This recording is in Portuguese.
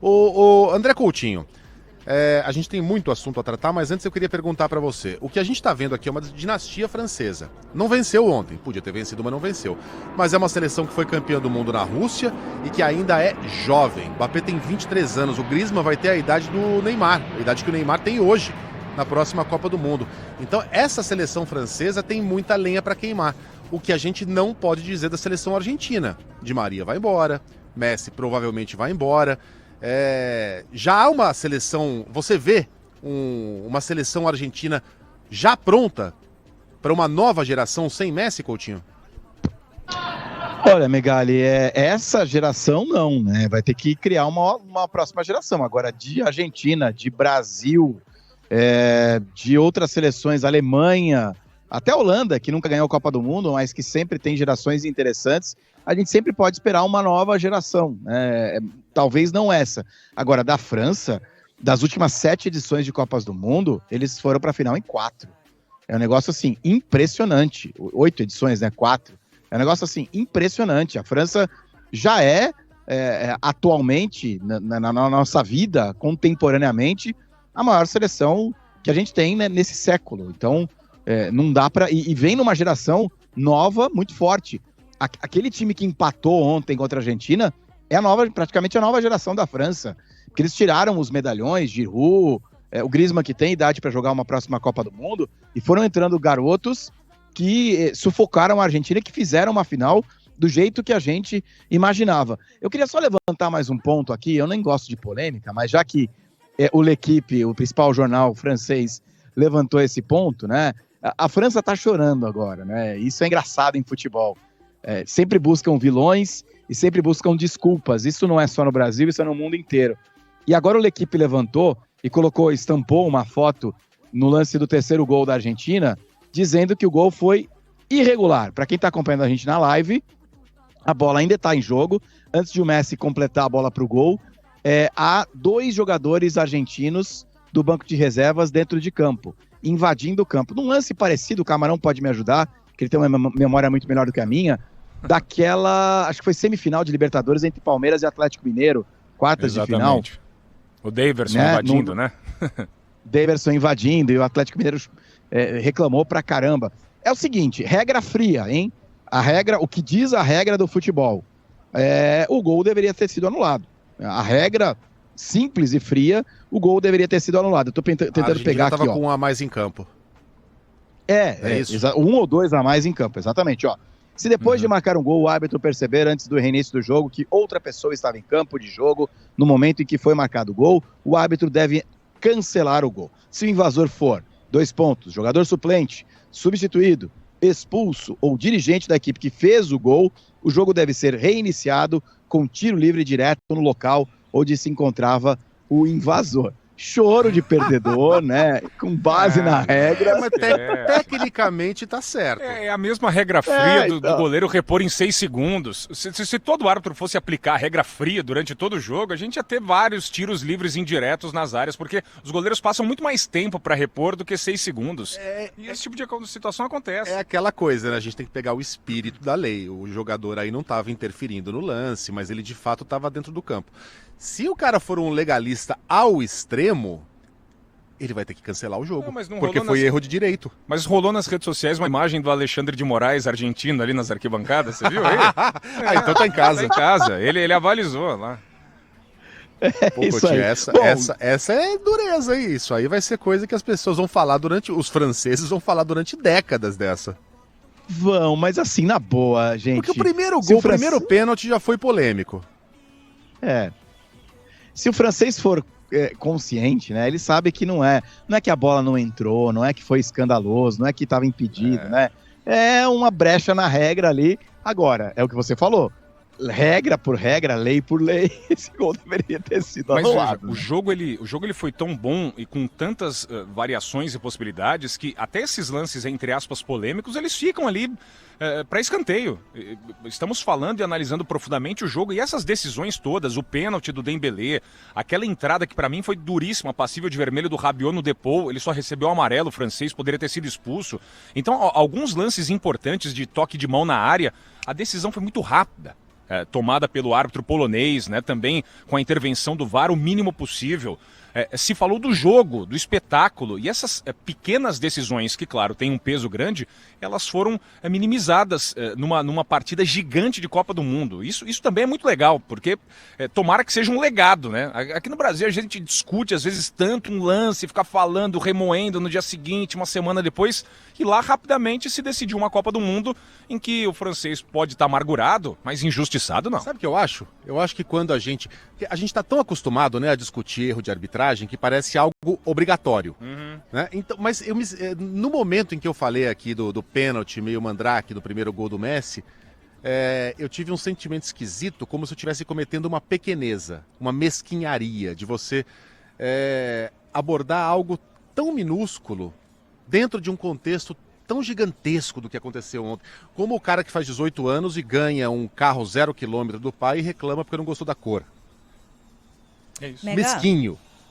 Ô, André Coutinho, a gente tem muito assunto a tratar, mas antes eu queria perguntar pra você. O que a gente tá vendo aqui é uma dinastia francesa. Não venceu ontem, podia ter vencido, mas não venceu. Mas é uma seleção que foi campeã do mundo na Rússia e que ainda é jovem. Mbappé tem 23 anos, o Griezmann vai ter a idade do Neymar, a idade que o Neymar tem hoje, na próxima Copa do Mundo. Então essa seleção francesa tem muita lenha pra queimar. O que a gente não pode dizer da seleção argentina. Di Maria vai embora, Messi provavelmente vai embora. Já há uma seleção, você vê uma seleção argentina já pronta para uma nova geração sem Messi, Coutinho? Olha, Megali, essa geração não, né? Vai ter que criar uma próxima geração. Agora, de Argentina, de Brasil, de outras seleções, Alemanha, até a Holanda, que nunca ganhou a Copa do Mundo, mas que sempre tem gerações interessantes, a gente sempre pode esperar uma nova geração, talvez não essa. Agora, da França, das últimas 7 edições de Copas do Mundo, eles foram para a final em 4. É um negócio, assim, impressionante. 8 edições, né? 4. É um negócio, assim, impressionante. A França já atualmente, na nossa vida, contemporaneamente, a maior seleção que a gente tem, né, nesse século. Então, não dá para... E vem numa geração nova, muito forte. Aquele time que empatou ontem contra a Argentina é praticamente a nova geração da França. Porque eles tiraram os medalhões, Giroud, o Griezmann, que tem idade para jogar uma próxima Copa do Mundo, e foram entrando garotos que sufocaram a Argentina e que fizeram uma final do jeito que a gente imaginava. Eu queria só levantar mais um ponto aqui, eu nem gosto de polêmica, mas já que o L'Équipe, o principal jornal francês, levantou esse ponto, né? A França tá chorando agora, né? Isso é engraçado em futebol. Sempre buscam vilões e sempre buscam desculpas. Isso não é só no Brasil, isso é no mundo inteiro. E agora o L'Équipe levantou e estampou uma foto no lance do terceiro gol da Argentina, dizendo que o gol foi irregular. Para quem está acompanhando a gente na live, a bola ainda está em jogo. Antes de o Messi completar a bola para o gol, há 2 jogadores argentinos do banco de reservas dentro de campo, invadindo o campo. Num lance parecido, o Camarão pode me ajudar, que ele tem uma memória muito melhor do que a minha, daquela, acho que foi semifinal de Libertadores entre Palmeiras e Atlético Mineiro, quartas de final. O Daverson invadindo, né? Daverson invadindo, e o Atlético Mineiro reclamou pra caramba. É o seguinte, regra fria, hein? O que diz a regra do futebol, o gol deveria ter sido anulado. A regra simples e fria, o gol deveria ter sido anulado. Eu tô tentando pegar aqui, ó. Tava com um a mais em campo. Isso. 1 ou 2 a mais em campo, exatamente, ó. Se depois de marcar um gol, o árbitro perceber antes do reinício do jogo que outra pessoa estava em campo de jogo no momento em que foi marcado o gol, o árbitro deve cancelar o gol. Se o invasor for, 2 pontos, jogador suplente, substituído, expulso ou dirigente da equipe que fez o gol, o jogo deve ser reiniciado com tiro livre direto no local onde se encontrava o invasor. Choro de perdedor, né? Com base na regra. Mas tecnicamente tá certo. É a mesma regra fria do goleiro repor em 6 segundos. Se todo árbitro fosse aplicar a regra fria durante todo o jogo, a gente ia ter vários tiros livres indiretos nas áreas, porque os goleiros passam muito mais tempo para repor do que 6 segundos. E esse tipo de situação acontece. É aquela coisa, né? A gente tem que pegar o espírito da lei. O jogador aí não estava interferindo no lance, mas ele de fato estava dentro do campo. Se o cara for um legalista ao extremo, ele vai ter que cancelar o jogo, porque foi erro de direito. Mas rolou nas redes sociais uma imagem do Alexandre de Moraes, argentino, ali nas arquibancadas, você viu aí? Então tá em casa. Tá em casa, ele avalizou lá. Pô, Coutinho, essa é dureza aí. Isso aí vai ser coisa que as pessoas vão falar os franceses vão falar durante décadas dessa. Vão, mas assim, na boa, gente. Porque o primeiro gol, o primeiro pênalti já foi polêmico. Se o francês for consciente, né, ele sabe que não é que a bola não entrou, não é que foi escandaloso, não é que estava impedido, né? É uma brecha na regra ali. Agora, é o que você falou. Regra por regra, lei por lei, esse gol deveria ter sido anulado. Mas o jogo ele foi tão bom e com tantas variações e possibilidades que até esses lances, entre aspas, polêmicos, eles ficam ali para escanteio. Estamos falando e analisando profundamente o jogo e essas decisões todas, o pênalti do Dembélé, aquela entrada que para mim foi duríssima, passível de vermelho do Rabiot no Depou, ele só recebeu o amarelo, o francês poderia ter sido expulso. Então, alguns lances importantes de toque de mão na área, a decisão foi muito rápida. tomada pelo árbitro polonês, né, também com a intervenção do VAR o mínimo possível. Se falou do jogo, do espetáculo, e essas pequenas decisões, que claro, têm um peso grande, elas foram minimizadas numa partida gigante de Copa do Mundo. Isso também é muito legal, porque tomara que seja um legado, né? Aqui no Brasil a gente discute às vezes tanto um lance, fica falando, remoendo no dia seguinte, uma semana depois, e lá rapidamente se decidiu uma Copa do Mundo em que o francês pode estar amargurado, mas injustiçado não. Sabe o que eu acho? Eu acho que quando a gente está tão acostumado, né, a discutir erro de arbitragem que parece algo obrigatório. Né? Então, mas no momento em que eu falei aqui do pênalti meio mandrake do primeiro gol do Messi, eu tive um sentimento esquisito, como se eu estivesse cometendo uma pequeneza, uma mesquinharia de você abordar algo tão minúsculo dentro de um contexto tão gigantesco do que aconteceu ontem. Como o cara que faz 18 anos e ganha um carro 0 km do pai e reclama porque não gostou da cor. É isso. Mesquinho.